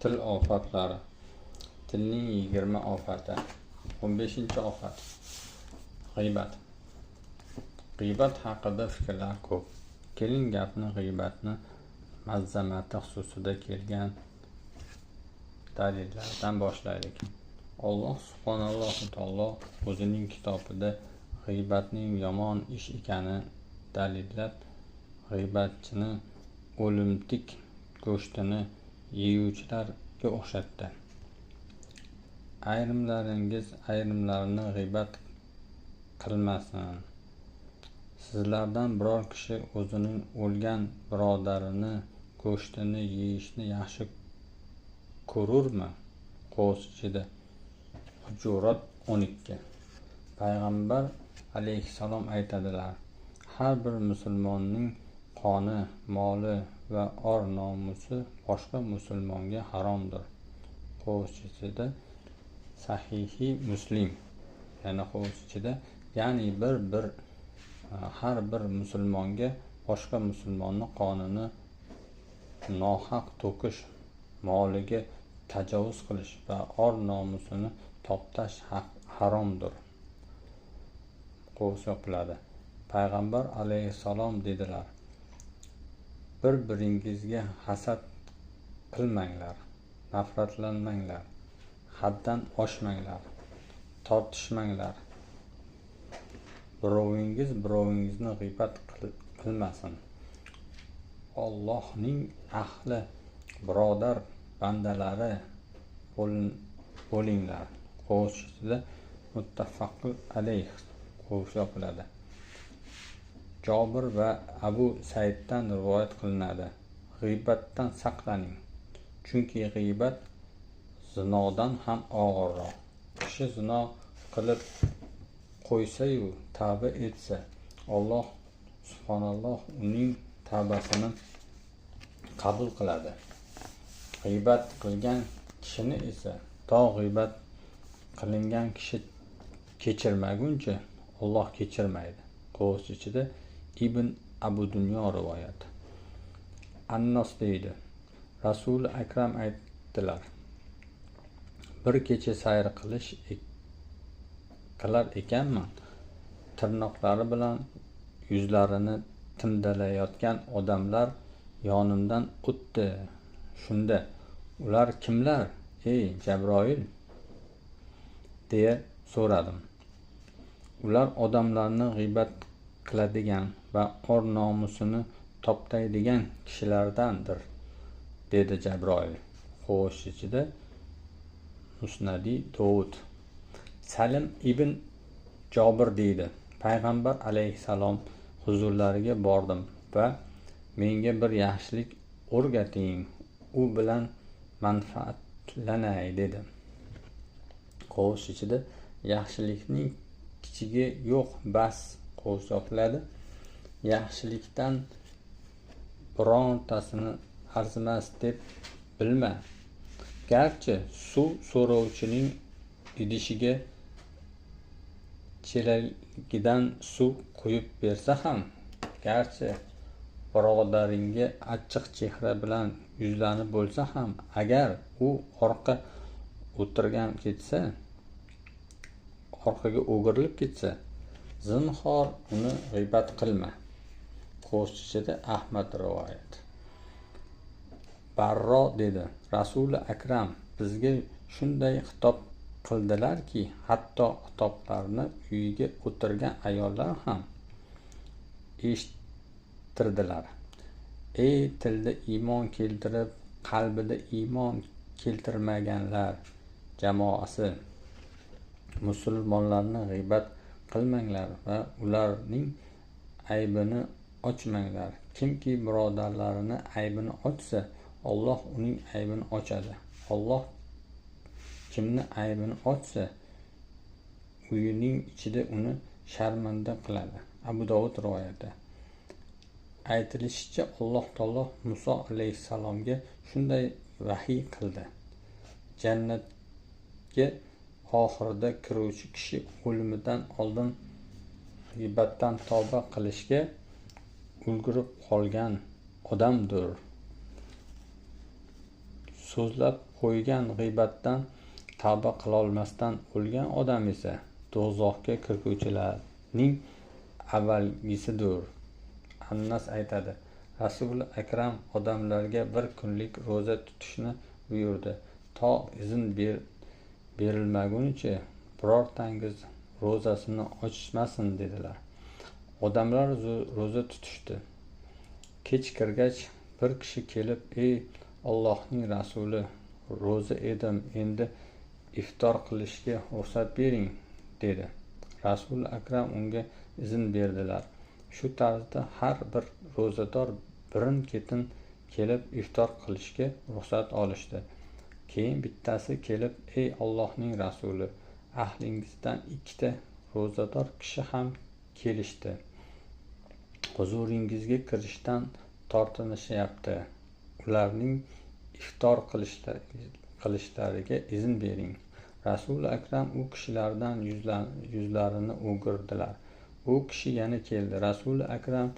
Til ofatlari. Tilning 20 ofati. 15-ofat. G'iybat. G'iybat haqida fikrlar ko'p. Keling gapni g'iybatni mazamati xususida kelgan dalillardan boshlaylik. Alloh subhanahu va taolo o'zining kitobida g'iybatning yomon ish ekani dalillab, g'iybatchini o'limtik go'shtini yeyuvchilarga o'xshatdi. Ayrimlaringiz ayrimlarini g'iybat qilmasin. Sizlardan biror kishi o'zining o'lgan birodarini go'shtini yeyishni yaxshi ko'rurmi? Qo'shiqchida Hujurat 12. Payg'ambar alayhissalom aytadilar: har bir musulmonning qoni, moli va or-nomusi boshqa musulmonga haromdir. Qo'shiqchida Sahihi Muslim. Qo'shiqchida ya'ni har bir musulmonga boshqa musulmonning qonini nohaq to'kish, moliga tajovuz qilish va or-nomusini toptash haromdir. Qo'shiq qiladi. Payg'ambar alayhissalom dedilar: bir-biringizga hasad qilmanglar, nafratlanmanglar, haddan oshmanglar, tortishmanglar. Birovingiz birovingizni g'iybat qilmasin. Allohning ahli, birodar bandalari bo'linglar. Qo'shiqchida Muttafaqun alayh. Qo'shiq qiladi. Jobir va Abu Saiddan rivoyat qilinadi: g'iybatdan saqlaning, chunki g'iybat zinodan ham og'irroq. Kishi zino qilib qo'ysa-yu tavba etsa, Alloh subhanalloh uning tavbasini qabul qiladi. G'iybat qilgan kishini esa to g'iybat qilingan kishi kechirmaguncha Alloh kechirmaydi. Qo'shiqchida Ibn Abu Dunyo rivoyati. Annos deydi: Rasul Akram aytdilar: bir kecha sayr qilar ekanman, tirnoqlari bilan yuzlarini timdalayotgan odamlar yonimdan o'tdi. Shunda: ular kimlar, ey Jabroil? deya so'radim. Ular odamlarni g'iybat qiladigan va or-nomusini toptaydigan kishilardandir, dedi Jabroil. Qo'shiqchida Musnadi Dovud. Salim ibn Jobir deydi: Payg'ambar alayhissalom huzurlariga bordim va menga bir yaxshilik o'rgating, u bilan manfaatlanay dedim. Qo'shiqchida yaxshilikning kichigi yo'q bas. Qo'shiqladi. Yaxshilikdan birontasini arzimas deb bilma. Garchi suv so'rovchining idishiga chelagidan suv quyib bersa ham, garchi birodaringga achchiq chehra bilan yuzlanib bo'lsa ham, agar u orqaga o'girilib ketsa, zinhor uni g'iybat qilma. Qo'shiqchida Ahmad rivoyat. Barro dedi: Rasuli Akram bizga shunday xitob qildilarki, hatto xitoblarni uyiga o'tirgan ayollar ham eshittirdilar. Ey tilda iymon keltirib, qalbida iymon keltirmaganlar jamoasi, musulmonlarni g'iybat qilmanglar va ularning aybini ochmanglar. Kimki birodarlarini aybini ochsa, Alloh uning aybini ochadi. Alloh kimni aybini ochsa, uyining ichida uni sharmanda qiladi. Abu Dovud rivoyati. Aytilishicha, Alloh taolo Muso alayhissalomga shunday vahiy qildi: jannatga oxirida kiruvchi kishi o'limidan oldin g'iybatdan tavba qilishga ulgurib qolgan odamdir. so'zlab qo'ygan g'iybatdan tavba qilolmasdan o'lgan odam esa do'zaxga kirguvchilarning avvalgisidir. Annas aytadi, Rasuli akram odamlarga bir kunlik ro'za tutishni buyurdi. To izn berilmagunicha birortangiz ro'zasini ochmasin dedilar. Odamlar ro'za tutishdi. Kech kirgach bir kishi kelib, ey Allohning rasuli, ro'za edim, endi iftor qilishga ruxsat bering dedi. Rasuli akram unga izn berdilar. Shu tarzda har bir ro'zador birin-ketin kelib iftor qilishga ruxsat olishdi. Keyin bittasi kelib, ey Allohning rasuli, ahlingizdan ikkita ro'zador kishi ham kelishdi. Huzuringizga kirishdan tortinishyapti. Ularning iftor qilishlariga izn bering. Rasuli akram u kishilardan yuzlarini o'girdilar. U kishi yana keldi. Rasuli akram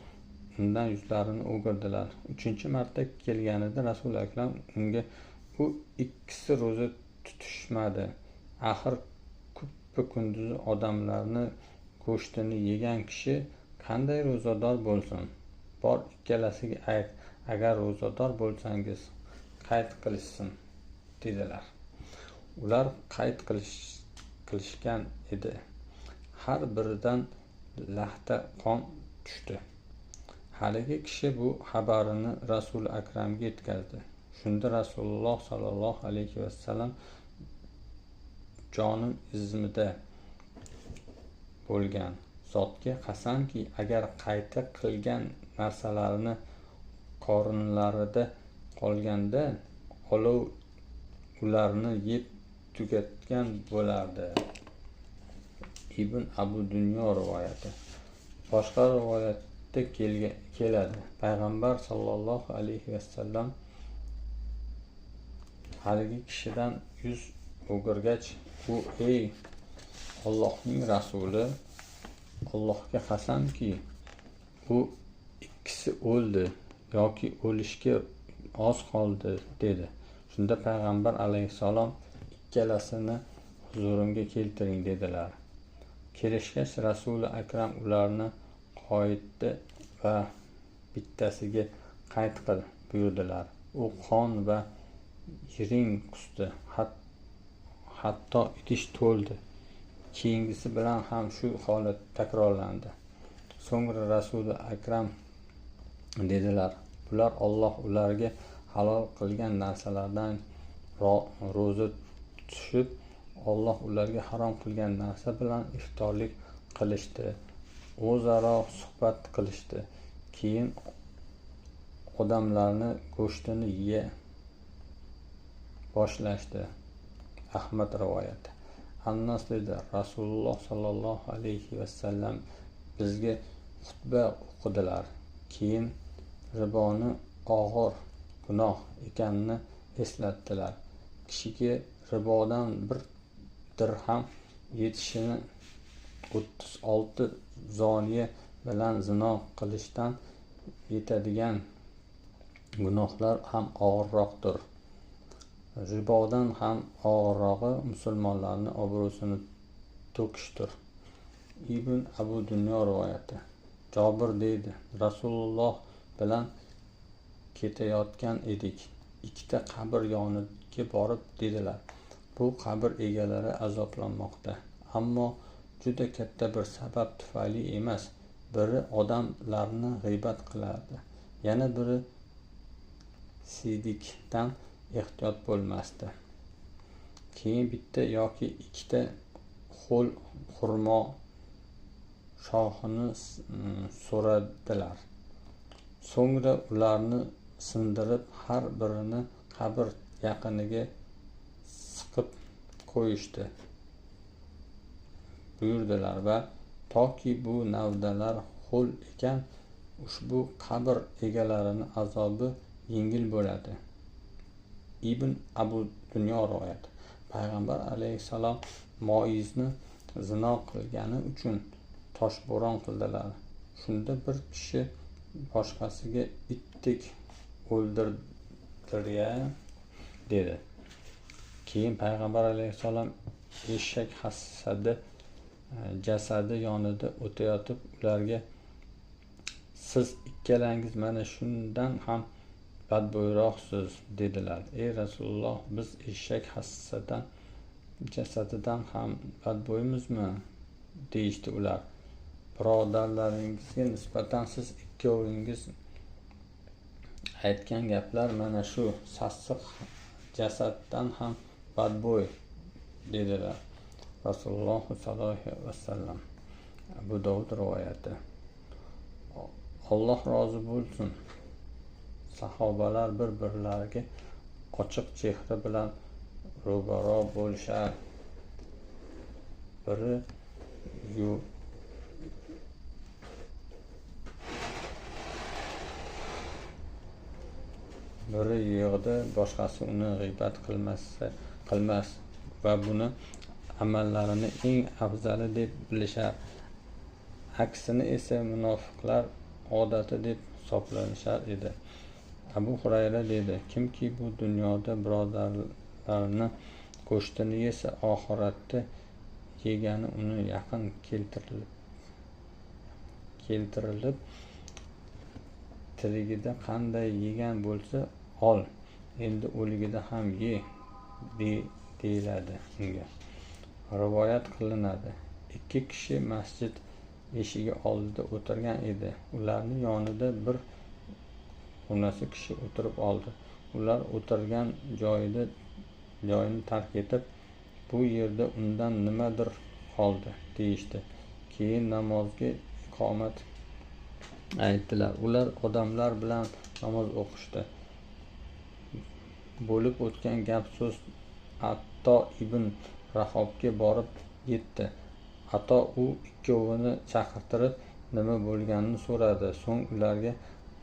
undan yuzlarini o'girdilar. 3-marta kelganida Rasuli akram unga, u ikkisi ro'za tutishmadi. Axir kuppa kunduz odamlarni go'shtini yegan kishi qanday ro'zador bo'lsin? Bor ikkalasiga ayt, agar ro'zador bo'lsangiz qayd qilishsin dedilar. Ular qayd qilishgan edi. Har biridan lahta qon tushdi. Haligi kishi bu xabarini Rasuli akramga yetkazdi. Shunda Rasululloh sallallohu alayhi vasallam jonim izmida bo'lgan zotga qasamki, agar qayta qilgan narsalarini qorinlarida qolganda olov ularni yeb tugatgan bo'lardi. Ibn Abu Dunyo rivoyati. Boshqa rivoyatda keladi. Payg'ambar sallallohu alayhi vasallam haligi kishidan yuz o'girgach, u ey Allohning rasuli, Allohga qasamki, u ikkisi o'ldi yoki o'lishga oz qoldi dedi. Shunda payg'ambar alayhissalom ikkalasini huzurimga keltiring dedilar. Kelishgach Rasuli akram ularni qo'ydi va bittasiga qayd qil buyurdilar. U qon va yiring qusdi, hatto idish to'ldi. Keyingisi bilan ham shu holat takrorlandi. So'ngra Rasuli akram dedilar, bular Alloh ularga halol qilgan narsalardan ro'za tutishib, Alloh ularga harom qilgan narsa bilan iftorlik qilishdi. O'zaro suhbat qilishdi. Keyin odamlarni go'shtini yeya boshlashdi. Ahmad rivoyati. Annas dedi, Rasululloh sallallohu alayhi vasallam bizga xutba o'qidilar. Keyin riboni og'ir gunoh ekanini eslatdilar. Kishiga ribodan bir dirham yetishini 36 zoniya bilan zino qilishdan yetadigan gunohlar ham og'irroqdir. Ribodan ham og'irrog'i musulmonlarning obro'sini to'kishdir. Ibn Abu Dunyo rivoyati. Jobir deydi, Rasululloh bilan ketayotgan edik. Ikkita qabr yoniga borib dedilar, bu qabr egalari azoblanmoqda, ammo juda katta bir sabab tufayli emas. Biri odamlarni g'iybat qiladi, yana biri sidikdan ehtiyot bo'lmasdi. Keyin bitta yoki ikkita ho'l xurmo shoxini so'radilar. So'ngra ularni sindirib har birini qabr yaqiniga siqib qo'yishdi buyurdilar va toki bu navdalar ho'l ekan, ushbu qabr egalarining azobi yengil bo'ladi. Ibn Abu Dunyo rivoyati. Payg'ambar alayhissalom Moizni zino qilgani uchun toshbo'ron qildilar. Shunda bir kishi boshqasiga itdek o'ldirdir-ya, dedi. Keyin payg'ambar alayhissalom eshak jasadi yonida o'tayotib ularga, siz ikkalangiz mana shundan ham badbo'yroqsiz dedilar. Ey Rasululloh, biz eshak jasadidan ham badbo'ymizmi? Deyishdi ular. Birodarlaringizga nisbatan siz ikkovingiz aytgan gaplar mana shu sassiq jasaddan ham badbo'y dedilar. Rasululloh sollallohu alayhi vasallam. Abu Dovud rivoyati. Alloh rozi bo'lsin. Sahobalar bir-birlariga ochiq chehra bilan ro'baro bo'lishar. Biri yig'di, boshqasi uni g'iybat qilmas va buni amallarini eng afzali deb bilishar. Aksini esa munofiqlar odati deb hisoblanishar edi. Abu Hurayra dedi, kimki bu dunyoda birodarlarini go'shtini yesa, oxiratda yegani uni yaqin keltirilib tirigida qanday yegan bo'lsa ol, endi o'ligida ham ye deyiladi unga. Rivoyat qilinadi, 2 kishi masjid eshigi oldida o'tirgan edi. Ularning yonida bir xunasa kishi o'tirib oldi. Ular o'tirgan joyini tark etib, bu yerda undan nimadir qoldi deyishdi. Keyin namozga iqomat aytdilar. Ular odamlar bilan namoz o'qishdi. Bo'lib o'tgan gap so'z Atto ibn Rahobga borib yetdi. Atto u ikkovini chaqirtirib nima bo'lganini so'radi. So'ng ularga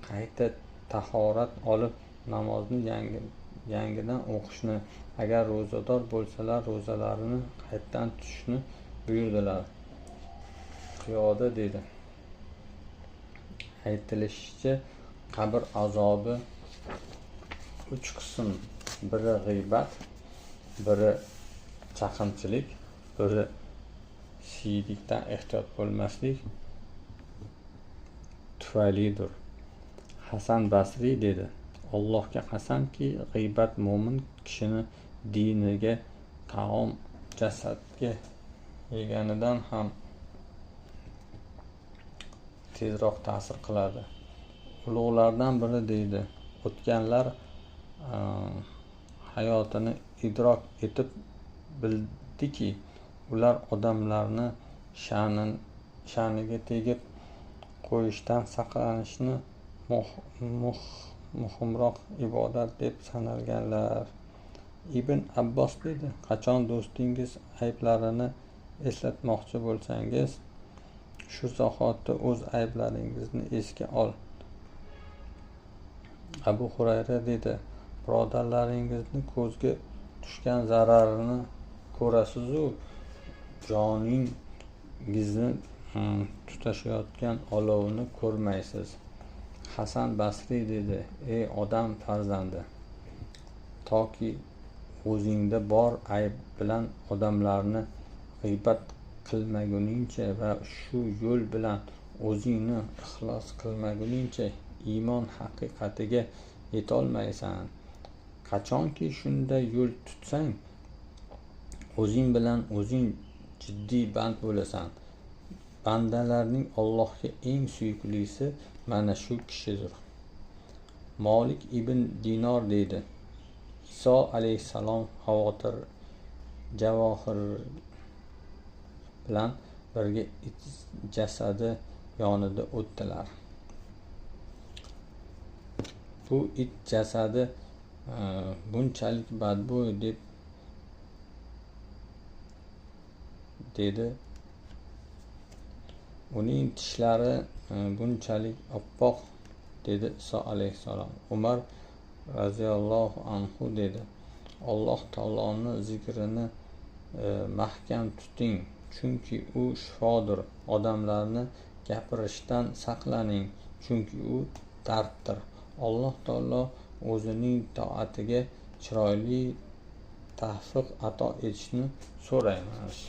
qayta tahorat olib namozni yangidan o'qishni, agar ro'zador bo'lsalar ro'zalarini qaytadan tutishni buyurdilar. Qiyoda dedi. Aytilishicha, qabr azobi 3 qism, biri g'iybat, biri chaqimchilik, biri siylikdan ehtiyot bo'lmaslik tufaylidir. Hasan Basriy dedi, Allohga qasamki, g'iybat mo'min kishini diniga, taom jasadga yeganidan ham tezroq ta'sir qiladi. Ulug'lardan biri deydi, o'tganlar hayotini idrok etib bildiki, ular odamlarni sha'niga tegib qo'yishdan saqlanishni muhimroq ibodat deb sanalganlar. Ibn Abbos dedi, qachon do'stingiz ayblarini eslatmoqchi bo'lsangiz, shu zahotda o'z ayblaringizni esga ol. Abu Hurayra dedi, birodarlaringizni ko'zga tushgan zararini ko'rasiz-u, joningizni tutashayotgan olovni ko'rmaysiz. Hasan Basriy dedi, ey odam farzandi, toki o'zingda bor ayb bilan odamlarni g'iybat qilmaguningcha va shu yo'l bilan o'zingni ixlos qilmaguningcha iymon haqiqatiga yetolmaysan. Qachonki shunday yo'l tutsang, o'zing bilan o'zing jiddiy band bo'lasan. Bandalarning Allohga eng suyuklisi mana shu kishidir. Molik ibn Dinor deydi, Iso alayhissalom javohir bilan birga it jasadi yonida o'tdilar. Bu it jasadi bunchalik badbo'y dedi. Uning tishlari bunchalik oppoq dedi Iso alayhissalom. Umar raziyallohu anhu dedi, Alloh taoloning zikrini mahkam tuting, chunki u shifodir. Odamlarni gapirishdan saqlaning, chunki u darddir. Alloh taolo o'zining toatiga chiroyli tavfiq ato etishini so'raymiz.